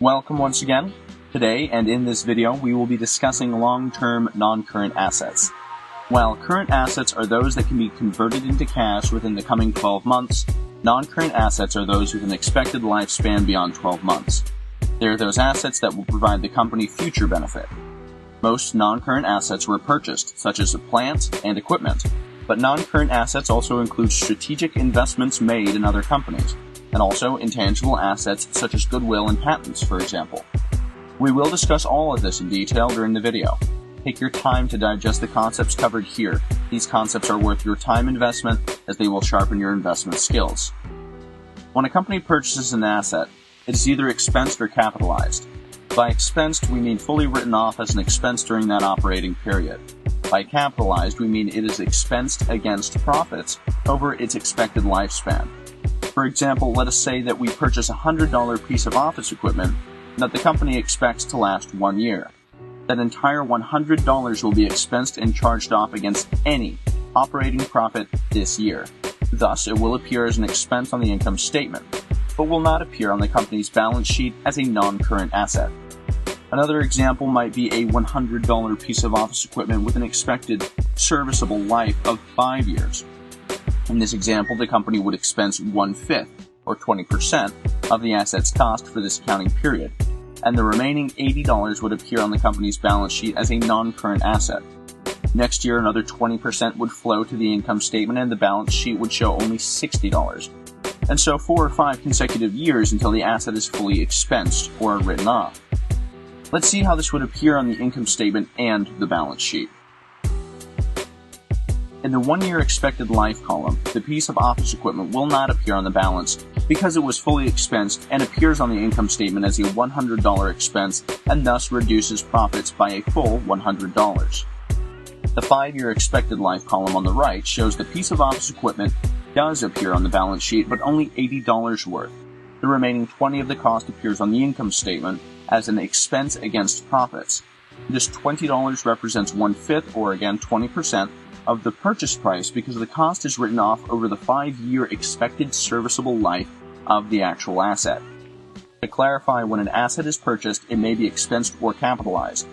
Welcome once again. Today and in this video, we will be discussing long-term non-current assets. While current assets are those that can be converted into cash within the coming 12 months, non-current assets are those with an expected lifespan beyond 12 months. They are those assets that will provide the company future benefit. Most non-current assets were purchased, such as plant and equipment, but non-current assets also include strategic investments made in other companies, and also intangible assets such as goodwill and patents, for example. We will discuss all of this in detail during the video. Take your time to digest the concepts covered here. These concepts are worth your time investment as they will sharpen your investment skills. When a company purchases an asset, it is either expensed or capitalized. By expensed, we mean fully written off as an expense during that operating period. By capitalized, we mean it is expensed against profits over its expected lifespan. For example, let us say that we purchase a $100 piece of office equipment that the company expects to last 1 year. That entire $100 will be expensed and charged off against any operating profit this year. Thus, it will appear as an expense on the income statement, but will not appear on the company's balance sheet as a non-current asset. Another example might be a $100 piece of office equipment with an expected serviceable life of 5 years. In this example, the company would expense 1/5, or 20%, of the asset's cost for this accounting period, and the remaining $80 would appear on the company's balance sheet as a non-current asset. Next year, another 20% would flow to the income statement and the balance sheet would show only $60, and so 4 or 5 consecutive years until the asset is fully expensed or written off. Let's see how this would appear on the income statement and the balance sheet. In the 1-year expected life column, the piece of office equipment will not appear on the balance because it was fully expensed and appears on the income statement as a $100 expense and thus reduces profits by a full $100. The 5-year expected life column on the right shows the piece of office equipment does appear on the balance sheet, but only $80 worth. The remaining $20 of the cost appears on the income statement as an expense against profits. This $20 represents 1/5, or again 20%, of the purchase price because the cost is written off over the 5-year expected serviceable life of the actual asset. To clarify, when an asset is purchased, it may be expensed or capitalized.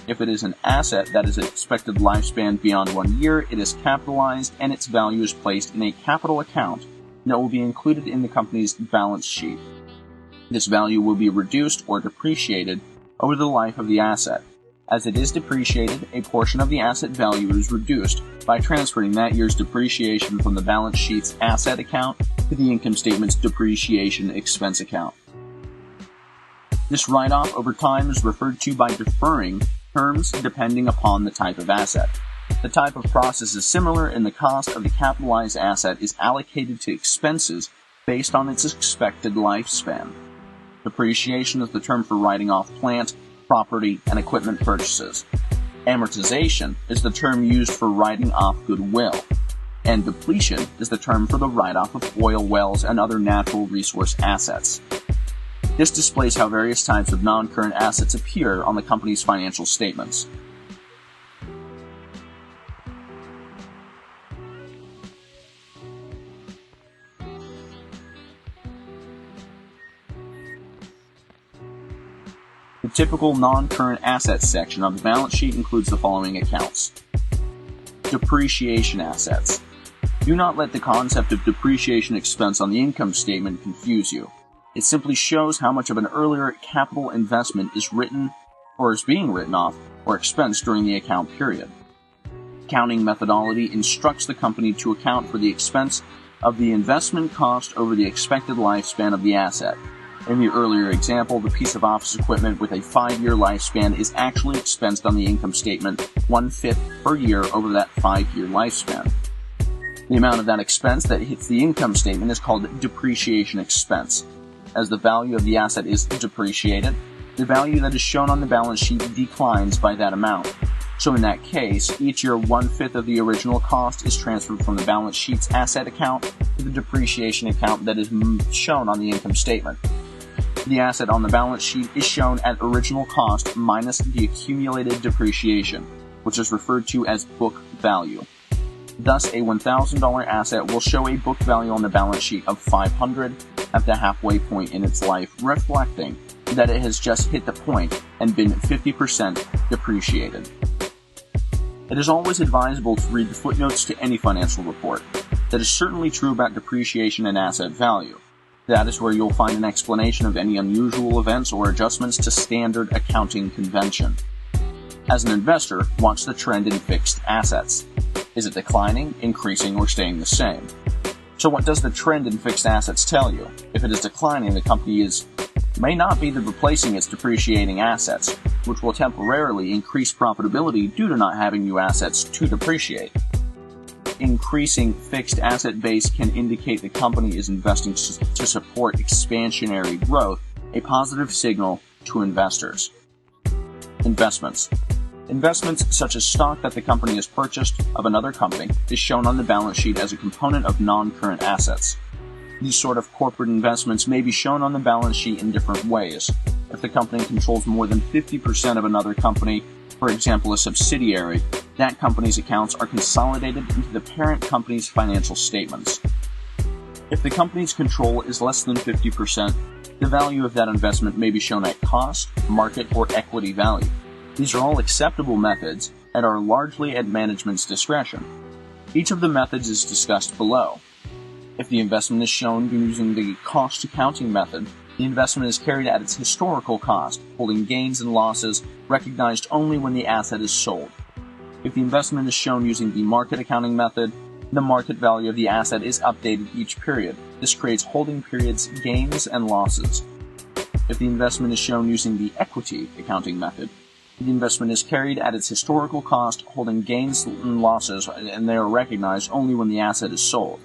If it is an asset that is expected lifespan beyond 1 year, it is capitalized and its value is placed in a capital account that will be included in the company's balance sheet. This value will be reduced or depreciated over the life of the asset. As it is depreciated, a portion of the asset value is reduced by transferring that year's depreciation from the balance sheet's asset account to the income statement's depreciation expense account. This write-off over time is referred to by deferring terms depending upon the type of asset. The type of process is similar, and the cost of the capitalized asset is allocated to expenses based on its expected lifespan. Depreciation is the term for writing off plant, property, and equipment purchases. Amortization is the term used for writing off goodwill, and depletion is the term for the write-off of oil wells and other natural resource assets. This displays how various types of non-current assets appear on the company's financial statements. The typical non-current assets section of the balance sheet includes the following accounts. Depreciation assets. Do not let the concept of depreciation expense on the income statement confuse you. It simply shows how much of an earlier capital investment is written or is being written off or expensed during the account period. Accounting methodology instructs the company to account for the expense of the investment cost over the expected lifespan of the asset. In the earlier example, the piece of office equipment with a 5-year lifespan is actually expensed on the income statement 1/5 per year over that 5-year lifespan. The amount of that expense that hits the income statement is called depreciation expense. As the value of the asset is depreciated, the value that is shown on the balance sheet declines by that amount. So in that case, each year 1/5 of the original cost is transferred from the balance sheet's asset account to the depreciation account that is shown on the income statement. The asset on the balance sheet is shown at original cost minus the accumulated depreciation, which is referred to as book value. Thus, a $1,000 asset will show a book value on the balance sheet of $500 at the halfway point in its life, reflecting that it has just hit the point and been 50% depreciated. It is always advisable to read the footnotes to any financial report. That is certainly true about depreciation and asset value. That is where you'll find an explanation of any unusual events or adjustments to standard accounting convention. As an investor, watch the trend in fixed assets. Is it declining, increasing, or staying the same? So what does the trend in fixed assets tell you? If it is declining, the company may not be replacing its depreciating assets, which will temporarily increase profitability due to not having new assets to depreciate. Increasing fixed asset base can indicate the company is investing to support expansionary growth, a positive signal to investors. Investments. Investments such as stock that the company has purchased of another company is shown on the balance sheet as a component of non-current assets. These sort of corporate investments may be shown on the balance sheet in different ways. If the company controls more than 50% of another company, for example a subsidiary, that company's accounts are consolidated into the parent company's financial statements. If the company's control is less than 50%, the value of that investment may be shown at cost, market, or equity value. These are all acceptable methods and are largely at management's discretion. Each of the methods is discussed below. If the investment is shown using the cost accounting method, the investment is carried at its historical cost, holding gains and losses recognized only when the asset is sold. If the investment is shown using the market accounting method, the market value of the asset is updated each period. This creates holding periods, gains, and losses. If the investment is shown using the equity accounting method, the investment is carried at its historical cost, holding gains and losses, and they are recognized only when the asset is sold.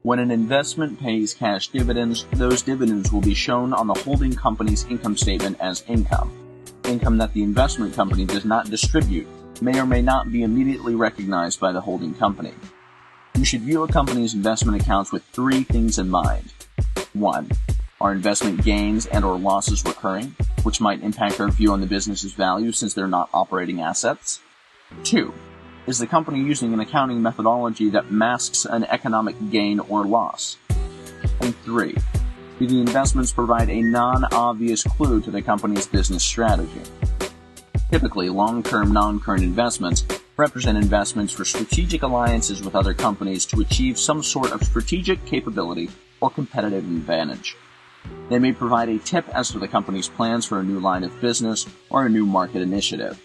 When an investment pays cash dividends, those dividends will be shown on the holding company's income statement as income. Income that the investment company does not distribute may or may not be immediately recognized by the holding company. You should view a company's investment accounts with three things in mind. 1. Are investment gains and/or losses recurring, which might impact our view on the business's value since they're not operating assets? 2. Is the company using an accounting methodology that masks an economic gain or loss? And 3. Do the investments provide a non-obvious clue to the company's business strategy? Typically, long-term non-current investments represent investments for strategic alliances with other companies to achieve some sort of strategic capability or competitive advantage. They may provide a tip as to the company's plans for a new line of business or a new market initiative.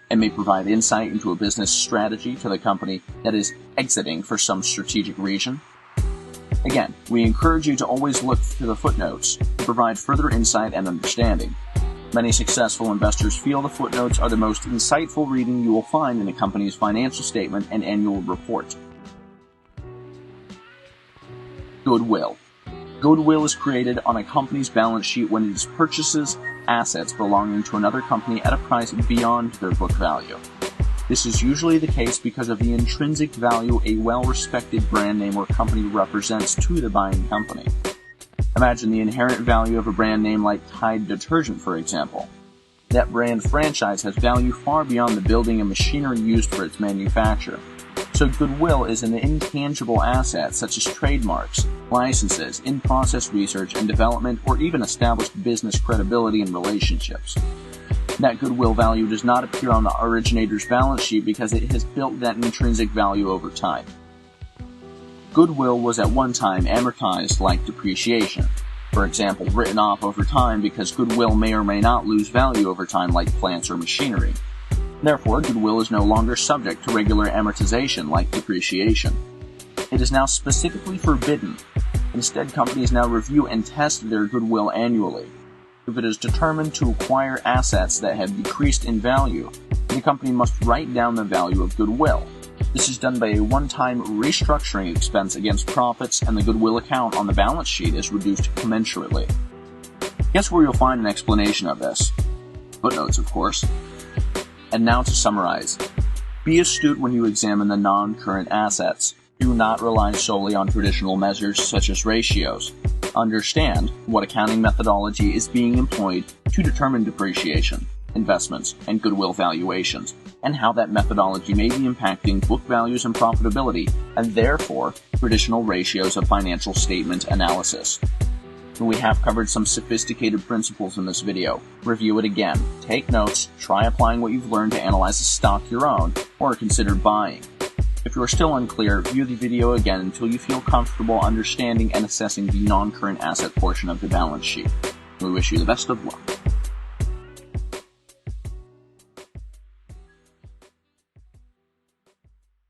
It may provide insight into a business strategy to the company that is exiting for some strategic reason. Again, we encourage you to always look to the footnotes to provide further insight and understanding. Many successful investors feel the footnotes are the most insightful reading you will find in a company's financial statement and annual report. Goodwill. Goodwill is created on a company's balance sheet when it purchases assets belonging to another company at a price beyond their book value. This is usually the case because of the intrinsic value a well-respected brand name or company represents to the buying company. Imagine the inherent value of a brand name like Tide detergent, for example. That brand franchise has value far beyond the building and machinery used for its manufacture. So goodwill is an intangible asset such as trademarks, licenses, in-process research and development, or even established business credibility and relationships. That goodwill value does not appear on the originator's balance sheet because it has built that intrinsic value over time. Goodwill was at one time amortized like depreciation, for example, written off over time because goodwill may or may not lose value over time like plants or machinery. Therefore, goodwill is no longer subject to regular amortization like depreciation. It is now specifically forbidden. Instead, companies now review and test their goodwill annually. If it is determined to acquire assets that have decreased in value, the company must write down the value of goodwill. This is done by a one-time restructuring expense against profits, and the goodwill account on the balance sheet is reduced commensurately. Guess where you'll find an explanation of this? Footnotes, of course. And now to summarize. Be astute when you examine the non-current assets. Do not rely solely on traditional measures such as ratios. Understand what accounting methodology is being employed to determine depreciation, investments, and goodwill valuations, and how that methodology may be impacting book values and profitability, and therefore traditional ratios of financial statement analysis. We have covered some sophisticated principles in this video. Review it again, take notes, try applying what you've learned to analyze a stock your own, or consider buying. If you are still unclear, view the video again until you feel comfortable understanding and assessing the non-current asset portion of the balance sheet. We wish you the best of luck.